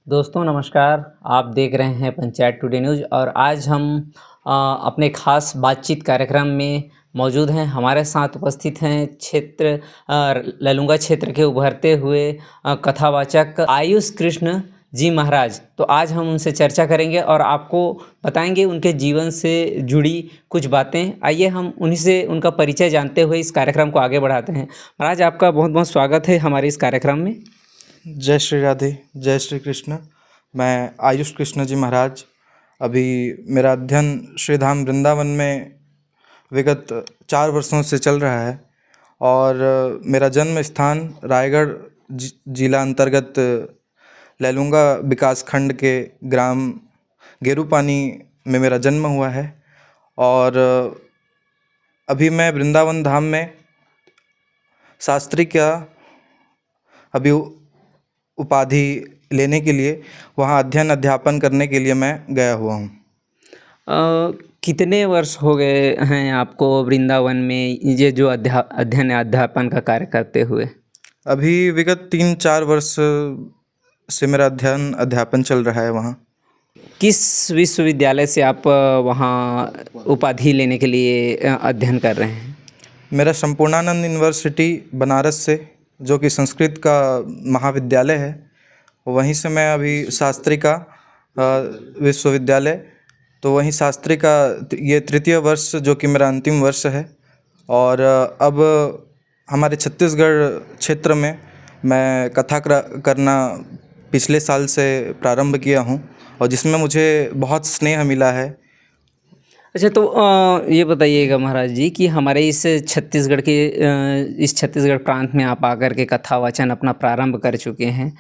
दोस्तों नमस्कार। आप देख रहे हैं पंचायत टुडे न्यूज़ और आज हम अपने खास बातचीत कार्यक्रम में मौजूद हैं। हमारे साथ उपस्थित हैं लैलूंगा क्षेत्र के उभरते हुए कथावाचक आयुष कृष्ण जी महाराज। तो आज हम उनसे चर्चा करेंगे और आपको बताएंगे उनके जीवन से जुड़ी कुछ बातें। आइए हम उन्हीं से उनका परिचय जानते हुए इस कार्यक्रम को आगे बढ़ाते हैं। महाराज, आपका बहुत बहुत स्वागत है हमारे इस कार्यक्रम में। जय श्री राधे, जय श्री कृष्ण। मैं आयुष कृष्ण जी महाराज। अभी मेरा अध्ययन श्री धाम वृंदावन में विगत 4 वर्षों से चल रहा है और मेरा जन्म स्थान रायगढ़ जिला अंतर्गत लैलूंगा विकास खंड के ग्राम गेरूपानी में मेरा जन्म हुआ है। और अभी मैं वृंदावन धाम में शास्त्री का अभी उपाधि लेने के लिए वहाँ अध्ययन अध्यापन करने के लिए मैं गया हुआ हूँ। कितने वर्ष हो गए हैं आपको वृंदावन में ये जो अध्ययन अध्यापन का कार्य करते हुए? अभी विगत 3-4 वर्ष से मेरा अध्ययन अध्यापन चल रहा है वहाँ। किस विश्वविद्यालय से आप वहाँ उपाधि लेने के लिए अध्ययन कर रहे हैं? मेरा संपूर्णानंद यूनिवर्सिटी बनारस से, जो कि संस्कृत का महाविद्यालय है, वहीं से मैं अभी शास्त्री का विश्वविद्यालय, तो वहीं शास्त्री का ये 3य वर्ष जो कि मेरा अंतिम वर्ष है। और अब हमारे छत्तीसगढ़ क्षेत्र में मैं कथा करना पिछले साल से प्रारंभ किया हूँ और जिसमें मुझे बहुत स्नेह मिला है। अच्छा, तो ये बताइएगा महाराज जी कि हमारे इस छत्तीसगढ़ प्रांत में आप आकर के कथा वाचन अपना प्रारंभ कर चुके हैं।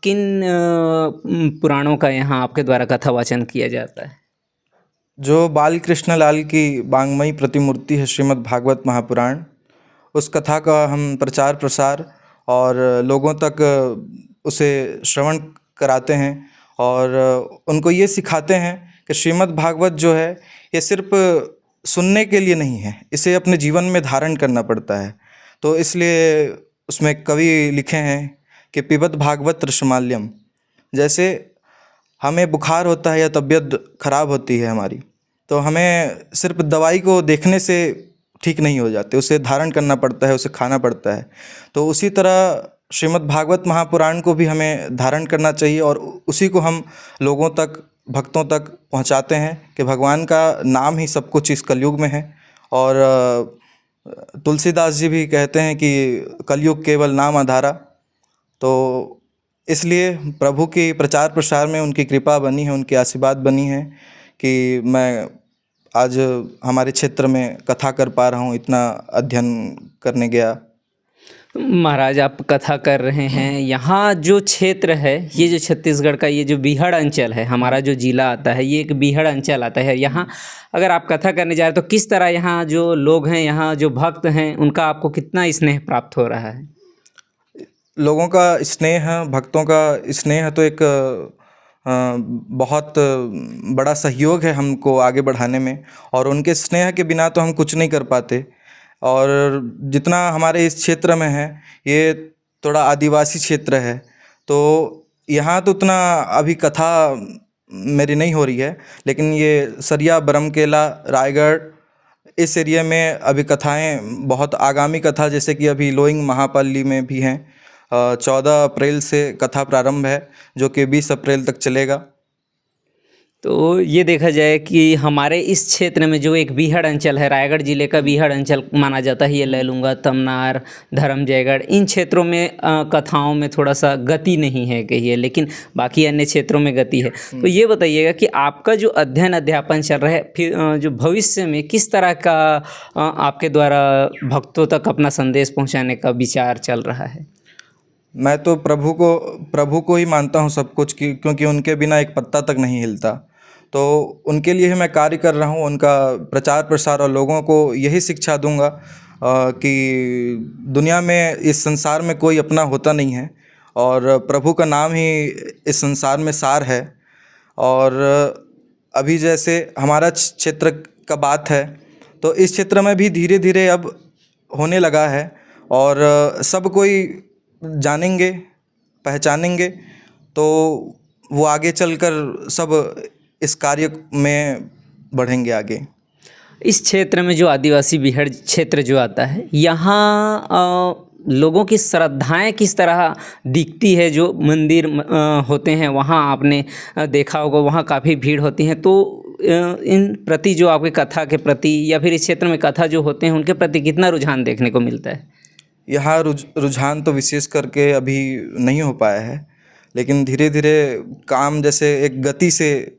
किन पुराणों का यहाँ आपके द्वारा कथा वाचन किया जाता है? जो बाल कृष्ण लाल की वाङ्मयी प्रतिमूर्ति है श्रीमद् भागवत महापुराण, उस कथा का हम प्रचार प्रसार और लोगों तक उसे श्रवण कराते हैं और उनको ये सिखाते हैं कि श्रीमद् भागवत जो है ये सिर्फ सुनने के लिए नहीं है, इसे अपने जीवन में धारण करना पड़ता है। तो इसलिए उसमें कवि लिखे हैं कि पिबत भागवत रसमाल्यम। जैसे हमें बुखार होता है या तबीयत खराब होती है हमारी, तो हमें सिर्फ दवाई को देखने से ठीक नहीं हो जाते, उसे धारण करना पड़ता है, उसे खाना पड़ता है। तो उसी तरह श्रीमद् भागवत महापुराण को भी हमें धारण करना चाहिए और उसी को हम लोगों तक, भक्तों तक पहुंचाते हैं कि भगवान का नाम ही सब कुछ इस कलयुग में है। और तुलसीदास जी भी कहते हैं कि कलयुग केवल नाम आधारा। तो इसलिए प्रभु की प्रचार प्रसार में उनकी कृपा बनी है, उनकी आशीर्वाद बनी है कि मैं आज हमारे क्षेत्र में कथा कर पा रहा हूँ, इतना अध्ययन करने गया। महाराज, आप कथा कर रहे हैं, यहाँ जो क्षेत्र है, ये जो छत्तीसगढ़ का ये जो बीहड़ अंचल है, हमारा जो जिला आता है, ये एक बीहड़ अंचल आता है। यहाँ अगर आप कथा करने जा रहे हैं तो किस तरह यहाँ जो लोग हैं, यहाँ जो भक्त हैं, उनका आपको कितना स्नेह प्राप्त हो रहा है? लोगों का स्नेह, भक्तों का स्नेह तो एक बहुत बड़ा सहयोग है हमको आगे बढ़ाने में, और उनके स्नेह के बिना तो हम कुछ नहीं कर पाते। और जितना हमारे इस क्षेत्र में है, ये थोड़ा आदिवासी क्षेत्र है, तो यहाँ तो उतना अभी कथा मेरी नहीं हो रही है, लेकिन ये सरिया, बरमकेला, रायगढ़, इस एरिया में अभी कथाएं बहुत, आगामी कथा जैसे कि अभी लोइंग महापल्ली में भी हैं। 14 अप्रैल से कथा प्रारंभ है जो कि 20 अप्रैल तक चलेगा। तो ये देखा जाए कि हमारे इस क्षेत्र में जो एक बीहड़ अंचल है, रायगढ़ जिले का बीहड़ अंचल माना जाता है, ये लैलूंगा, तमनार, धर्मजयगढ़, इन क्षेत्रों में कथाओं में थोड़ा सा गति नहीं है कहिए, लेकिन बाकी अन्य क्षेत्रों में गति है। तो ये बताइएगा कि आपका जो अध्ययन अध्यापन चल रहा है, फिर जो भविष्य में किस तरह का आपके द्वारा भक्तों तक अपना संदेश पहुँचाने का विचार चल रहा है? मैं तो प्रभु को ही मानता हूँ सब कुछ, क्योंकि उनके बिना एक पत्ता तक नहीं हिलता। तो उनके लिए ही मैं कार्य कर रहा हूँ, उनका प्रचार प्रसार, और लोगों को यही शिक्षा दूंगा कि दुनिया में, इस संसार में कोई अपना होता नहीं है और प्रभु का नाम ही इस संसार में सार है। और अभी जैसे हमारा क्षेत्र का बात है, तो इस क्षेत्र में भी धीरे धीरे अब होने लगा है और सब कोई जानेंगे, पहचानेंगे। तो वो आगे चलकर सब इस कार्य में बढ़ेंगे आगे। इस क्षेत्र में जो आदिवासी बिहार क्षेत्र जो आता है, यहाँ लोगों की श्रद्धाएं किस तरह दिखती है? जो मंदिर होते हैं वहाँ आपने देखा होगा, वहाँ काफ़ी भीड़ होती है, तो इन प्रति जो आपकी कथा के प्रति या फिर इस क्षेत्र में कथा जो होते हैं उनके प्रति कितना रुझान देखने को मिलता है? यहाँ रुझान तो विशेष करके अभी नहीं हो पाया है, लेकिन धीरे धीरे काम जैसे एक गति से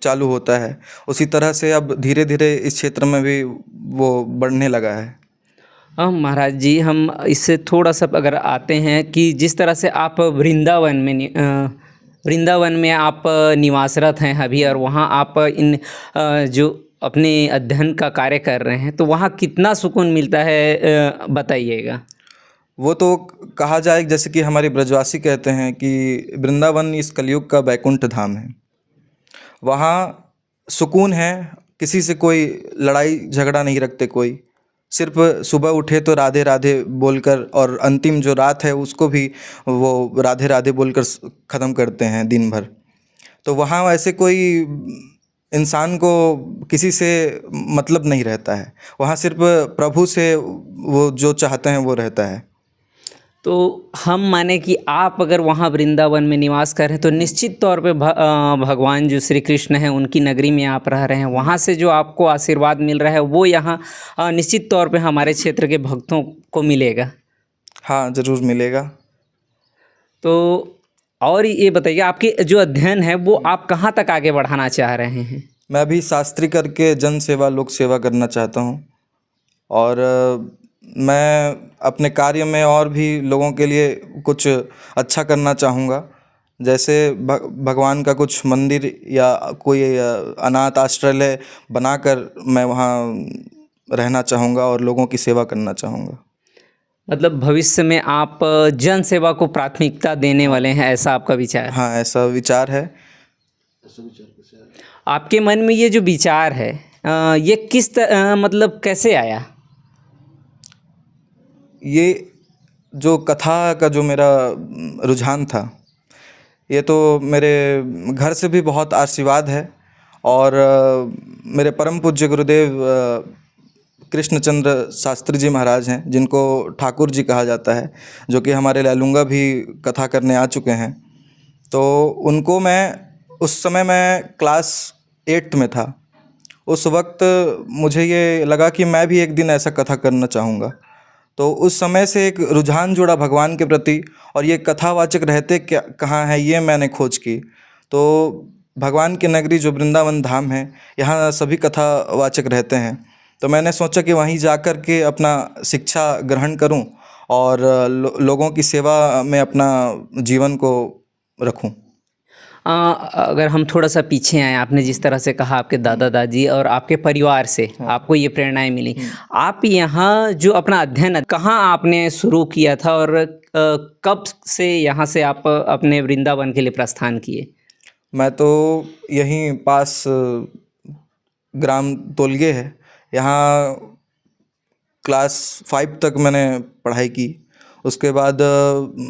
चालू होता है, उसी तरह से अब धीरे धीरे इस क्षेत्र में भी वो बढ़ने लगा है। महाराज जी, हम इससे थोड़ा सा अगर आते हैं कि जिस तरह से आप वृंदावन में आप निवासरत हैं अभी, और वहाँ आप इन जो अपने अध्ययन का कार्य कर रहे हैं, तो वहाँ कितना सुकून मिलता है, बताइएगा। वो तो कहा जाए जैसे कि हमारे ब्रजवासी कहते हैं कि वृंदावन इस कलयुग का बैकुंठ धाम है। वहाँ सुकून है, किसी से कोई लड़ाई झगड़ा नहीं रखते कोई, सिर्फ सुबह उठे तो राधे राधे बोलकर, और अंतिम जो रात है उसको भी वो राधे राधे बोलकर ख़त्म करते हैं दिन भर। तो वहाँ वैसे कोई इंसान को किसी से मतलब नहीं रहता है, वहाँ सिर्फ प्रभु से वो जो चाहते हैं वो रहता है। तो हम माने कि आप अगर वहाँ वृंदावन में निवास कर रहे हैं तो निश्चित तौर पे भगवान जो श्री कृष्ण हैं उनकी नगरी में आप रह रहे हैं, वहाँ से जो आपको आशीर्वाद मिल रहा है वो यहाँ निश्चित तौर पे हमारे क्षेत्र के भक्तों को मिलेगा। हाँ, ज़रूर मिलेगा। तो और ये बताइए, आपके जो अध्ययन है वो आप कहाँ तक आगे बढ़ाना चाह रहे हैं? मैं अभी शास्त्री करके जन सेवा लोक सेवा करना चाहता हूँ, और मैं अपने कार्य में और भी लोगों के लिए कुछ अच्छा करना चाहूँगा। जैसे भगवान का कुछ मंदिर या कोई अनाथ आश्रय बनाकर मैं वहाँ रहना चाहूँगा और लोगों की सेवा करना चाहूँगा। मतलब भविष्य में आप जन सेवा को प्राथमिकता देने वाले हैं, ऐसा आपका विचार? हाँ, ऐसा विचार है। आपके मन में ये जो विचार है ये मतलब कैसे आया? ये जो कथा का जो मेरा रुझान था, ये तो मेरे घर से भी बहुत आशीर्वाद है, और मेरे परम पूज्य गुरुदेव कृष्णचंद्र शास्त्री जी महाराज हैं, जिनको ठाकुर जी कहा जाता है, जो कि हमारे लैलूंगा भी कथा करने आ चुके हैं। तो उनको उस समय मैं क्लास 8 में था। उस वक्त मुझे ये लगा कि मैं भी एक दिन ऐसा कथा करना चाहूँगा। तो उस समय से एक रुझान जुड़ा भगवान के प्रति, और ये कथावाचक रहते क्या कहाँ हैं ये मैंने खोज की। तो भगवान की नगरी जो वृंदावन धाम है, यहाँ सभी कथावाचक रहते हैं। तो मैंने सोचा कि वहीं जाकर के अपना शिक्षा ग्रहण करूं और लोगों की सेवा में अपना जीवन को रखूं। अगर हम थोड़ा सा पीछे आए, आपने जिस तरह से कहा आपके दादा दादी और आपके परिवार से आपको ये प्रेरणाएं मिली, आप यहाँ जो अपना अध्ययन कहाँ आपने शुरू किया था, और कब से यहाँ से आप अपने वृंदावन के लिए प्रस्थान किए? मैं तो यहीं पास ग्राम तोलगे है, यहाँ क्लास 5 तक मैंने पढ़ाई की। उसके बाद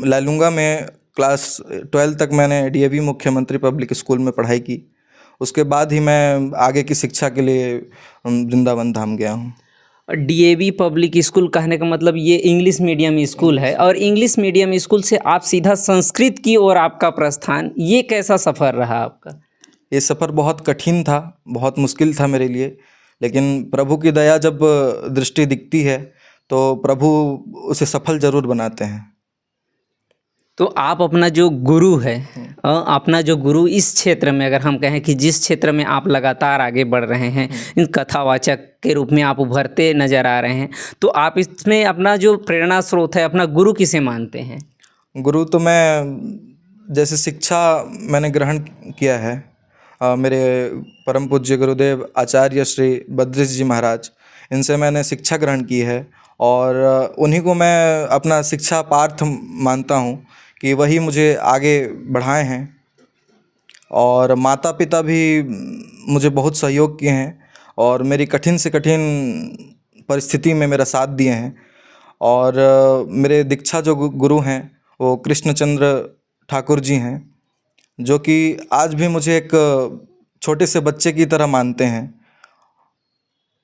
लैलूंगा में क्लास 12 तक मैंने डीएवी मुख्यमंत्री पब्लिक स्कूल में पढ़ाई की। उसके बाद ही मैं आगे की शिक्षा के लिए वृंदावन धाम गया हूँ। डीएवी पब्लिक स्कूल कहने का मतलब ये इंग्लिश मीडियम स्कूल है, और इंग्लिश मीडियम स्कूल से आप सीधा संस्कृत की ओर आपका प्रस्थान, ये कैसा सफ़र रहा आपका? ये सफ़र बहुत कठिन था, बहुत मुश्किल था मेरे लिए, लेकिन प्रभु की दया जब दृष्टि दिखती है तो प्रभु उसे सफल ज़रूर बनाते हैं। तो आप अपना जो गुरु है, अपना जो गुरु इस क्षेत्र में, अगर हम कहें कि जिस क्षेत्र में आप लगातार आगे बढ़ रहे हैं, इन कथावाचक के रूप में आप उभरते नज़र आ रहे हैं, तो आप इसमें अपना जो प्रेरणा स्रोत है, अपना गुरु किसे मानते हैं? गुरु तो मैं जैसे शिक्षा मैंने ग्रहण किया है, मेरे परम पूज्य गुरुदेव आचार्य श्री बद्रीश जी महाराज, इनसे मैंने शिक्षा ग्रहण की है, और उन्हीं को मैं अपना शिक्षा पार्थ मानता हूँ कि वही मुझे आगे बढ़ाए हैं। और माता पिता भी मुझे बहुत सहयोग किए हैं, और मेरी कठिन से कठिन परिस्थिति में मेरा साथ दिए हैं। और मेरे दीक्षा जो गुरु हैं वो कृष्णचंद्र ठाकुर जी हैं, जो कि आज भी मुझे एक छोटे से बच्चे की तरह मानते हैं,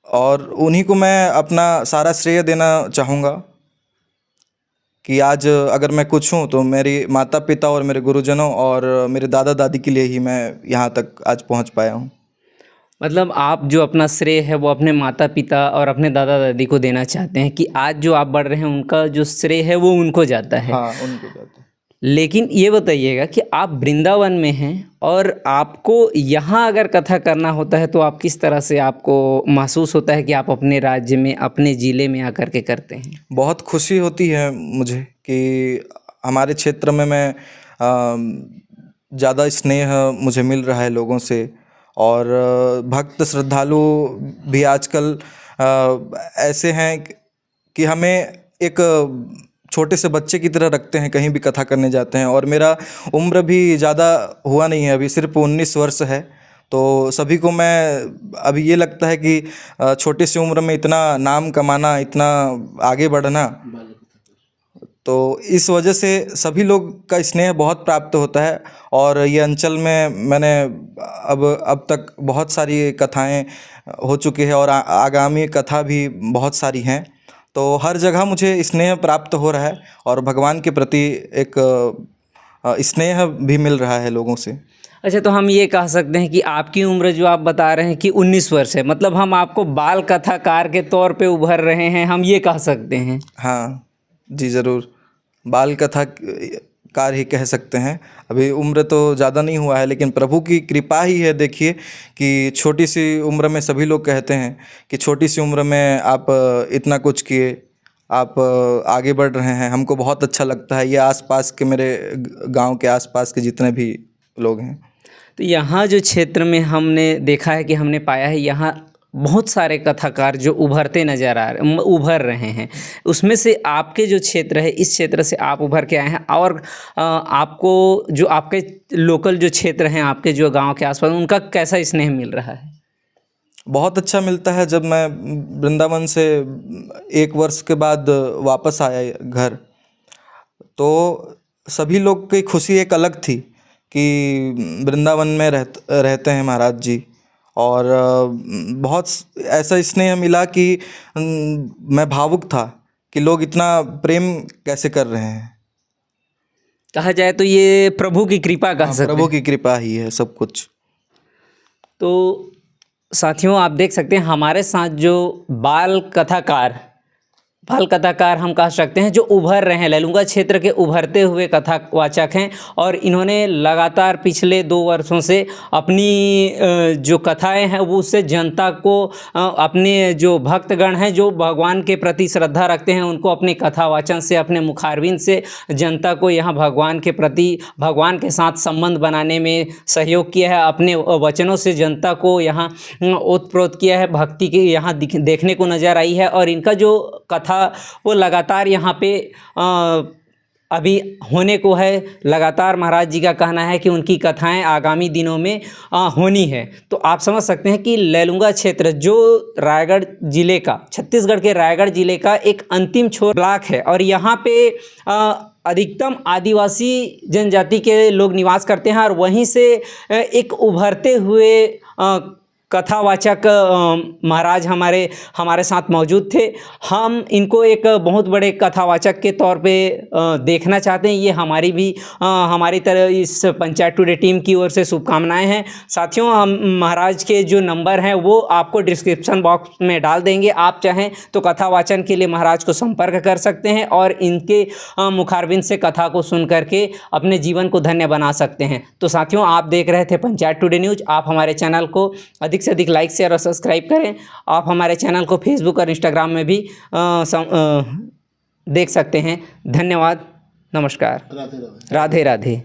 और उन्हीं को मैं अपना सारा श्रेय देना चाहूँगा कि आज अगर मैं कुछ हूँ तो मेरे माता पिता और मेरे गुरुजनों और मेरे दादा दादी के लिए ही मैं यहाँ तक आज पहुँच पाया हूँ। मतलब आप जो अपना श्रेय है वो अपने माता पिता और अपने दादा दादी को देना चाहते हैं कि आज जो आप बढ़ रहे हैं उनका जो श्रेय है वो उनको जाता है। हाँ, उनको जाता है। लेकिन ये बताइएगा कि आप वृंदावन में हैं और आपको यहाँ अगर कथा करना होता है तो आप किस तरह से आपको महसूस होता है कि आप अपने राज्य में अपने ज़िले में आकर के करते हैं? बहुत खुशी होती है मुझे कि हमारे क्षेत्र में मैं ज़्यादा स्नेह मुझे मिल रहा है लोगों से, और भक्त श्रद्धालु भी आजकल ऐसे हैं कि हमें एक छोटे से बच्चे की तरह रखते हैं कहीं भी कथा करने जाते हैं। और मेरा उम्र भी ज़्यादा हुआ नहीं है, अभी सिर्फ 19 वर्ष है। तो सभी को मैं अभी ये लगता है कि छोटी सी उम्र में इतना नाम कमाना, इतना आगे बढ़ना, तो इस वजह से सभी लोग का स्नेह बहुत प्राप्त होता है। और ये अंचल में मैंने अब तक बहुत सारी कथाएं हो चुकी है और आगामी कथा भी बहुत सारी हैं। तो हर जगह मुझे स्नेह प्राप्त हो रहा है और भगवान के प्रति एक स्नेह भी मिल रहा है लोगों से। अच्छा, तो हम ये कह सकते हैं कि आपकी उम्र जो आप बता रहे हैं कि 19 वर्ष है, मतलब हम आपको बाल कथाकार के तौर पे उभर रहे हैं, हम ये कह सकते हैं? हाँ जी, ज़रूर, बाल कथाकार ही कह सकते हैं। अभी उम्र तो ज़्यादा नहीं हुआ है, लेकिन प्रभु की कृपा ही है। देखिए कि छोटी सी उम्र में सभी लोग कहते हैं कि छोटी सी उम्र में आप इतना कुछ किए, आप आगे बढ़ रहे हैं। हमको बहुत अच्छा लगता है। ये आसपास के मेरे गांव के आसपास के जितने भी लोग हैं। तो यहाँ जो क्षेत्र में हमने देखा है कि हमने पाया है यहाँ बहुत सारे कथाकार जो उभर रहे हैं, उसमें से आपके जो क्षेत्र है, इस क्षेत्र से आप उभर के आए हैं, और आपको जो आपके लोकल जो क्षेत्र हैं, आपके जो गांव के आसपास, उनका कैसा स्नेह मिल रहा है? बहुत अच्छा मिलता है। जब मैं वृंदावन से 1 वर्ष के बाद वापस आया घर, तो सभी लोग की खुशी एक अलग थी कि वृंदावन में रहते हैं महाराज जी। और बहुत ऐसा स्नेह मिला कि मैं भावुक था कि लोग इतना प्रेम कैसे कर रहे हैं। कहा जाए तो ये प्रभु की कृपा कह सकते हैं। प्रभु की कृपा ही है सब कुछ। तो साथियों, आप देख सकते हैं हमारे साथ जो बाल कथाकार हम कह सकते हैं जो उभर रहे हैं, लैलूंगा क्षेत्र के उभरते हुए कथावाचक हैं, और इन्होंने लगातार पिछले 2 वर्षों से अपनी जो कथाएं हैं वो उससे जनता को, अपने जो भक्तगण हैं जो भगवान के प्रति श्रद्धा रखते हैं, उनको अपने कथावाचन से, अपने मुखारबिंद से जनता को यहाँ भगवान के प्रति, भगवान के साथ संबंध बनाने में सहयोग किया है। अपने वचनों से जनता को यहाँ ओतप्रोत किया है, भक्ति की यहाँ देखने को नज़र आई है। और इनका जो कथा वो लगातार यहाँ पे अभी होने को है। लगातार महाराज जी का कहना है कि उनकी कथाएं आगामी दिनों में होनी है। तो आप समझ सकते हैं कि लैलूंगा क्षेत्र जो रायगढ़ जिले का, छत्तीसगढ़ के रायगढ़ जिले का एक अंतिम छोर ब्लॉक है, और यहाँ पे अधिकतम आदिवासी जनजाति के लोग निवास करते हैं। और वहीं से एक उभरते हुए कथावाचक महाराज हमारे साथ मौजूद थे। हम इनको एक बहुत बड़े कथावाचक के तौर पे देखना चाहते हैं। ये हमारी तरह इस पंचायत टुडे टीम की ओर से शुभकामनाएं हैं। साथियों, हम महाराज के जो नंबर हैं वो आपको डिस्क्रिप्शन बॉक्स में डाल देंगे। आप चाहें तो कथावाचन के लिए महाराज को संपर्क कर सकते हैं और इनके मुखारबिंद से कथा को सुन करके अपने जीवन को धन्य बना सकते हैं। तो साथियों, आप देख रहे थे पंचायत टुडे न्यूज़। आप हमारे चैनल को अधिक से अधिक लाइक, शेयर और सब्सक्राइब करें। आप हमारे चैनल को फेसबुक और इंस्टाग्राम में भी देख सकते हैं। धन्यवाद, नमस्कार, राधे राधे।